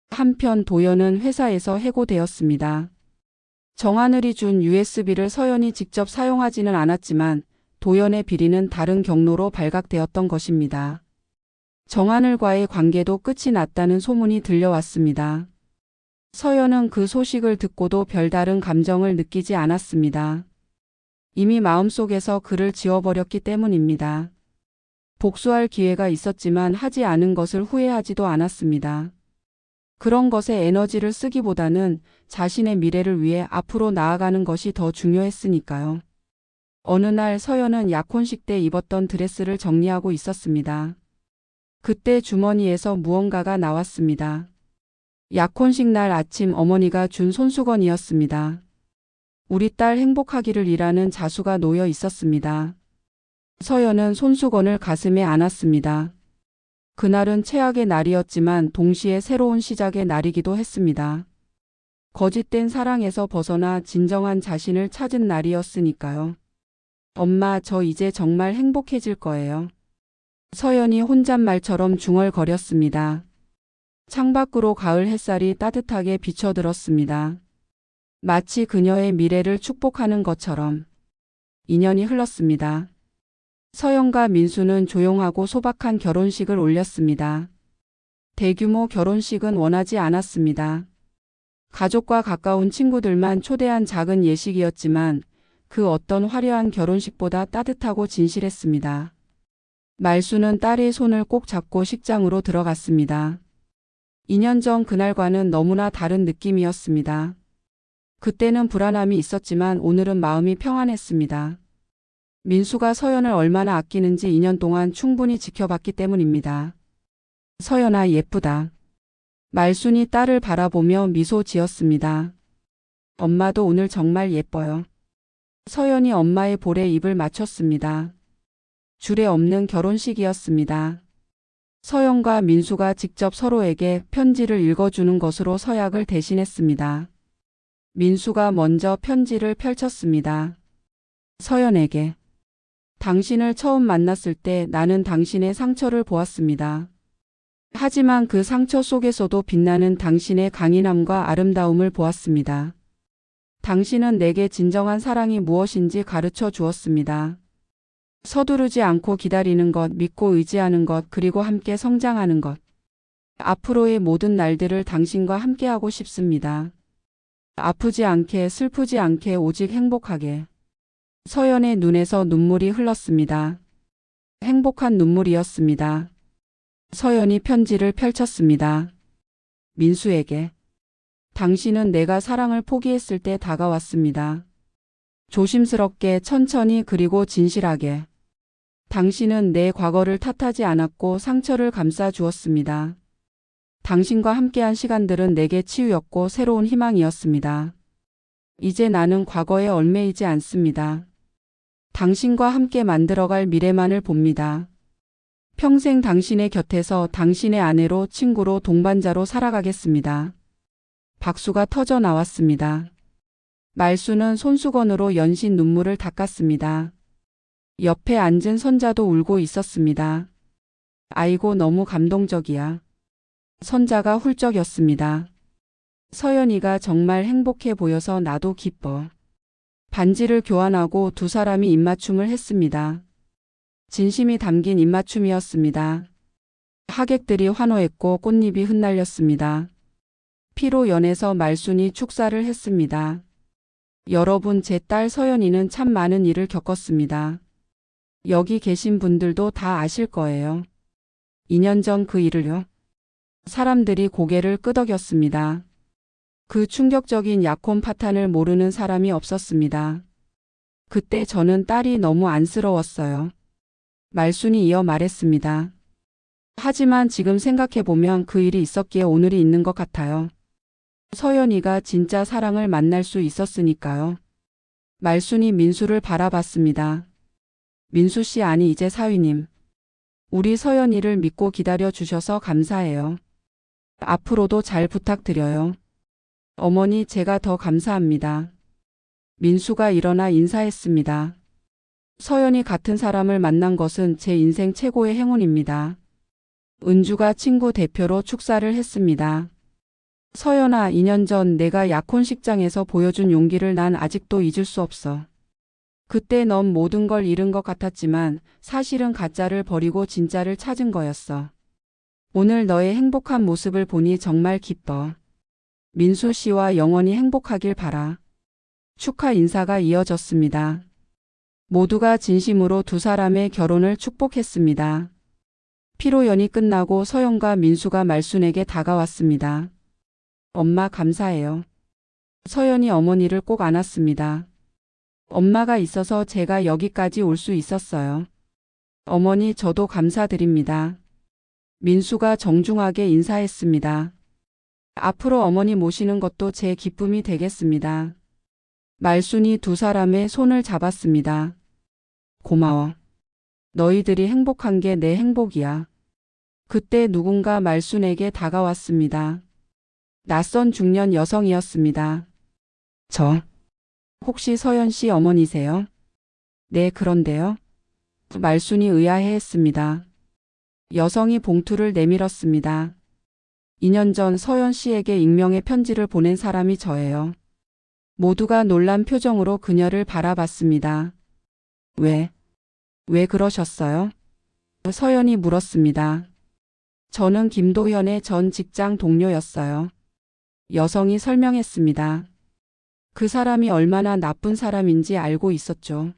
한편 도연은 회사에서 해고되었습니다. 정하늘이 준 USB를 서연이 직접 사용하지는 않았지만 도연의 비리는 다른 경로로 발각되었던 것입니다. 정하늘과의 관계도 끝이 났다는 소문이 들려왔습니다. 서연은 그 소식을 듣고도 별다른 감정을 느끼지 않았습니다. 이미 마음속에서 그를 지워버렸기 때문입니다. 복수할 기회가 있었지만 하지 않은 것을 후회하지도 않았습니다. 그런 것에 에너지를 쓰기보다는 자신의 미래를 위해 앞으로 나아가는 것이 더 중요했으니까요. 어느 날 서연은 약혼식 때 입었던 드레스를 정리하고 있었습니다. 그때 주머니에서 무언가가 나왔습니다. 약혼식 날 아침 어머니가 준 손수건이었습니다. 우리 딸 행복하기를이라는 자수가 놓여 있었습니다. 서연은 손수건을 가슴에 안았습니다. 그날은 최악의 날이었지만 동시에 새로운 시작의 날이기도 했습니다. 거짓된 사랑에서 벗어나 진정한 자신을 찾은 날이었으니까요. 엄마, 저 이제 정말 행복해질 거예요. 서연이 혼잣말처럼 중얼거렸습니다. 창밖으로 가을 햇살이 따뜻하게 비춰들었습니다. 마치 그녀의 미래를 축복하는 것처럼. 2년이 흘렀습니다. 서연과 민수는 조용하고 소박한 결혼식을 올렸습니다. 대규모 결혼식은 원하지 않았습니다. 가족과 가까운 친구들만 초대한 작은 예식이었지만 그 어떤 화려한 결혼식보다 따뜻하고 진실했습니다. 말수는 딸의 손을 꼭 잡고 식장으로 들어갔습니다. 2년 전 그날과는 너무나 다른 느낌이었습니다. 그때는 불안함이 있었지만 오늘은 마음이 평안했습니다. 민수가 서연을 얼마나 아끼는지 2년 동안 충분히 지켜봤기 때문입니다. 서연아, 예쁘다. 말순이 딸을 바라보며 미소 지었습니다. 엄마도 오늘 정말 예뻐요. 서연이 엄마의 볼에 입을 맞췄습니다. 주례 없는 결혼식이었습니다. 서연과 민수가 직접 서로에게 편지를 읽어주는 것으로 서약을 대신했습니다. 민수가 먼저 편지를 펼쳤습니다. 서연에게. 당신을 처음 만났을 때 나는 당신의 상처를 보았습니다. 하지만 그 상처 속에서도 빛나는 당신의 강인함과 아름다움을 보았습니다. 당신은 내게 진정한 사랑이 무엇인지 가르쳐 주었습니다. 서두르지 않고 기다리는 것, 믿고 의지하는 것, 그리고 함께 성장하는 것. 앞으로의 모든 날들을 당신과 함께하고 싶습니다. 아프지 않게, 슬프지 않게, 오직 행복하게. 서연의 눈에서 눈물이 흘렀습니다. 행복한 눈물이었습니다. 서연이 편지를 펼쳤습니다. 민수에게. 당신은 내가 사랑을 포기했을 때 다가왔습니다. 조심스럽게, 천천히, 그리고 진실하게. 당신은 내 과거를 탓하지 않았고 상처를 감싸 주었습니다. 당신과 함께한 시간들은 내게 치유였고 새로운 희망이었습니다. 이제 나는 과거에 얽매이지 않습니다. 당신과 함께 만들어갈 미래만을 봅니다. 평생 당신의 곁에서 당신의 아내로, 친구로, 동반자로 살아가겠습니다. 박수가 터져 나왔습니다. 말수는 손수건으로 연신 눈물을 닦았습니다. 옆에 앉은 손자도 울고 있었습니다. 아이고, 너무 감동적이야. 손자가 훌쩍였습니다. 서연이가 정말 행복해 보여서 나도 기뻐. 반지를 교환하고 두 사람이 입맞춤을 했습니다. 진심이 담긴 입맞춤이었습니다. 하객들이 환호했고 꽃잎이 흩날렸습니다. 피로 연해서 말순이 축사를 했습니다. 여러분, 제 딸 서연이는 참 많은 일을 겪었습니다. 여기 계신 분들도 다 아실 거예요. 2년 전 그 일을요. 사람들이 고개를 끄덕였습니다. 그 충격적인 약혼 파탄을 모르는 사람이 없었습니다. 그때 저는 딸이 너무 안쓰러웠어요. 말순이 이어 말했습니다. 하지만 지금 생각해보면 그 일이 있었기에 오늘이 있는 것 같아요. 서연이가 진짜 사랑을 만날 수 있었으니까요. 말순이 민수를 바라봤습니다. 민수 씨, 아니 이제 사위님. 우리 서연이를 믿고 기다려 주셔서 감사해요. 앞으로도 잘 부탁드려요. 어머니, 제가 더 감사합니다. 민수가 일어나 인사했습니다. 서연이 같은 사람을 만난 것은 제 인생 최고의 행운입니다. 은주가 친구 대표로 축사를 했습니다. 서연아, 2년 전 내가 약혼식장에서 보여준 용기를 난 아직도 잊을 수 없어. 그때 넌 모든 걸 잃은 것 같았지만 사실은 가짜를 버리고 진짜를 찾은 거였어. 오늘 너의 행복한 모습을 보니 정말 기뻐. 민수 씨와 영원히 행복하길 바라. 축하 인사가 이어졌습니다. 모두가 진심으로 두 사람의 결혼을 축복했습니다. 피로연이 끝나고 서연과 민수가 말순에게 다가왔습니다. 엄마, 감사해요. 서연이 어머니를 꼭 안았습니다. 엄마가 있어서 제가 여기까지 올 수 있었어요. 어머니, 저도 감사드립니다. 민수가 정중하게 인사했습니다. 앞으로 어머니 모시는 것도 제 기쁨이 되겠습니다. 말순이 두 사람의 손을 잡았습니다. 고마워. 너희들이 행복한 게 내 행복이야. 그때 누군가 말순에게 다가왔습니다. 낯선 중년 여성이었습니다. 저, 혹시 서연 씨 어머니세요? 네, 그런데요. 말순이 의아해했습니다. 여성이 봉투를 내밀었습니다. 2년 전 서연 씨에게 익명의 편지를 보낸 사람이 저예요. 모두가 놀란 표정으로 그녀를 바라봤습니다. 왜 그러셨어요? 서연이 물었습니다. 저는 김도현의 전 직장 동료였어요. 여성이 설명했습니다. 그 사람이 얼마나 나쁜 사람인지 알고 있었죠.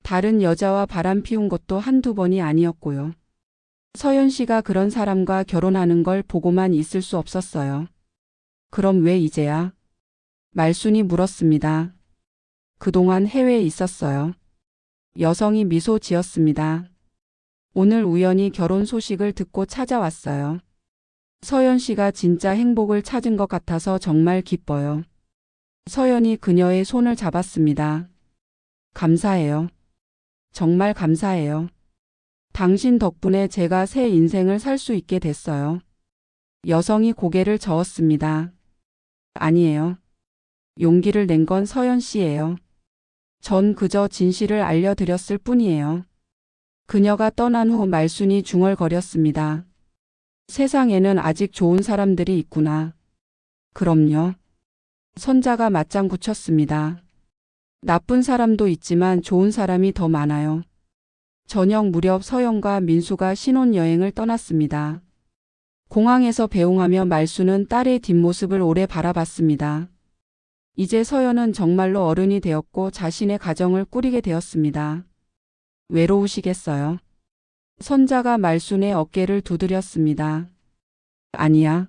다른 여자와 바람 피운 것도 한두 번이 아니었고요. 서연 씨가 그런 사람과 결혼하는 걸 보고만 있을 수 없었어요. 그럼 왜 이제야? 말순이 물었습니다. 그동안 해외에 있었어요. 여성이 미소 지었습니다. 오늘 우연히 결혼 소식을 듣고 찾아왔어요. 서연 씨가 진짜 행복을 찾은 것 같아서 정말 기뻐요. 서연이 그녀의 손을 잡았습니다. 감사해요. 정말 감사해요. 당신 덕분에 제가 새 인생을 살 수 있게 됐어요. 여성이 고개를 저었습니다. 아니에요. 용기를 낸 건 서연 씨예요. 전 그저 진실을 알려드렸을 뿐이에요. 그녀가 떠난 후 말순이 중얼거렸습니다. 세상에는 아직 좋은 사람들이 있구나. 그럼요. 손자가 맞장 붙였습니다. 나쁜 사람도 있지만 좋은 사람이 더 많아요. 저녁 무렵 서연과 민수가 신혼여행을 떠났습니다. 공항에서 배웅하며 말수는 딸의 뒷모습을 오래 바라봤습니다. 이제 서연은 정말로 어른이 되었고 자신의 가정을 꾸리게 되었습니다. 외로우시겠어요? 선자가 말순의 어깨를 두드렸습니다. 아니야.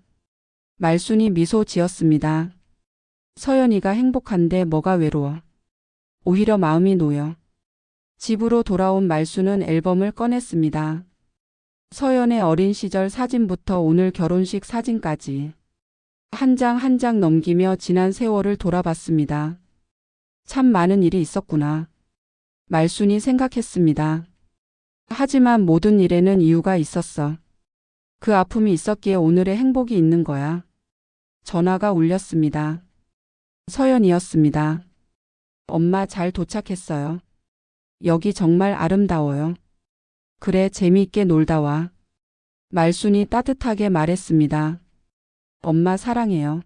말순이 미소 지었습니다. 서연이가 행복한데 뭐가 외로워. 오히려 마음이 놓여. 집으로 돌아온 말순은 앨범을 꺼냈습니다. 서연의 어린 시절 사진부터 오늘 결혼식 사진까지 한 장 한 장 넘기며 지난 세월을 돌아봤습니다. 참 많은 일이 있었구나. 말순이 생각했습니다. 하지만 모든 일에는 이유가 있었어. 그 아픔이 있었기에 오늘의 행복이 있는 거야. 전화가 울렸습니다. 서연이었습니다. 엄마 잘 도착했어요. 여기 정말 아름다워요. 그래, 재미있게 놀다 와. 말순이 따뜻하게 말했습니다. 엄마 사랑해요.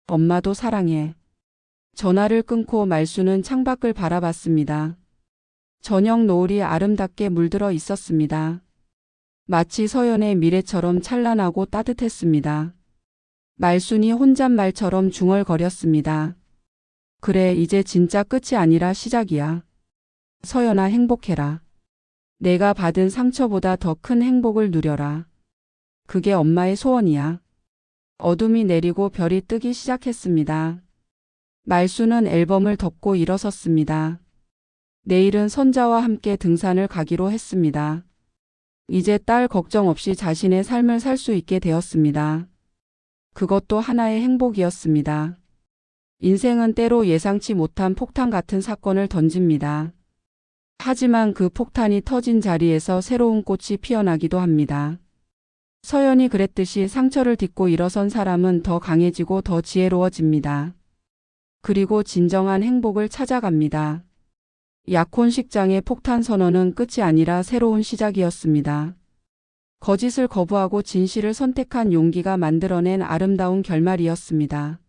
엄마도 사랑해. 전화를 끊고 말순은 창밖을 바라봤습니다. 저녁 노을이 아름답게 물들어 있었습니다. 마치 서연의 미래처럼 찬란하고 따뜻했습니다. 말순이 혼잣말처럼 중얼거렸습니다. 그래, 이제 진짜 끝이 아니라 시작이야. 서연아, 행복해라. 내가 받은 상처보다 더 큰 행복을 누려라. 그게 엄마의 소원이야. 어둠이 내리고 별이 뜨기 시작했습니다. 말순은 앨범을 덮고 일어섰습니다. 내일은 선자와 함께 등산을 가기로 했습니다. 이제 딸 걱정 없이 자신의 삶을 살 수 있게 되었습니다. 그것도 하나의 행복이었습니다. 인생은 때로 예상치 못한 폭탄 같은 사건을 던집니다. 하지만 그 폭탄이 터진 자리에서 새로운 꽃이 피어나기도 합니다. 서연이 그랬듯이 상처를 딛고 일어선 사람은 더 강해지고 더 지혜로워집니다. 그리고 진정한 행복을 찾아갑니다. 약혼식장의 폭탄 선언은 끝이 아니라 새로운 시작이었습니다. 거짓을 거부하고 진실을 선택한 용기가 만들어낸 아름다운 결말이었습니다.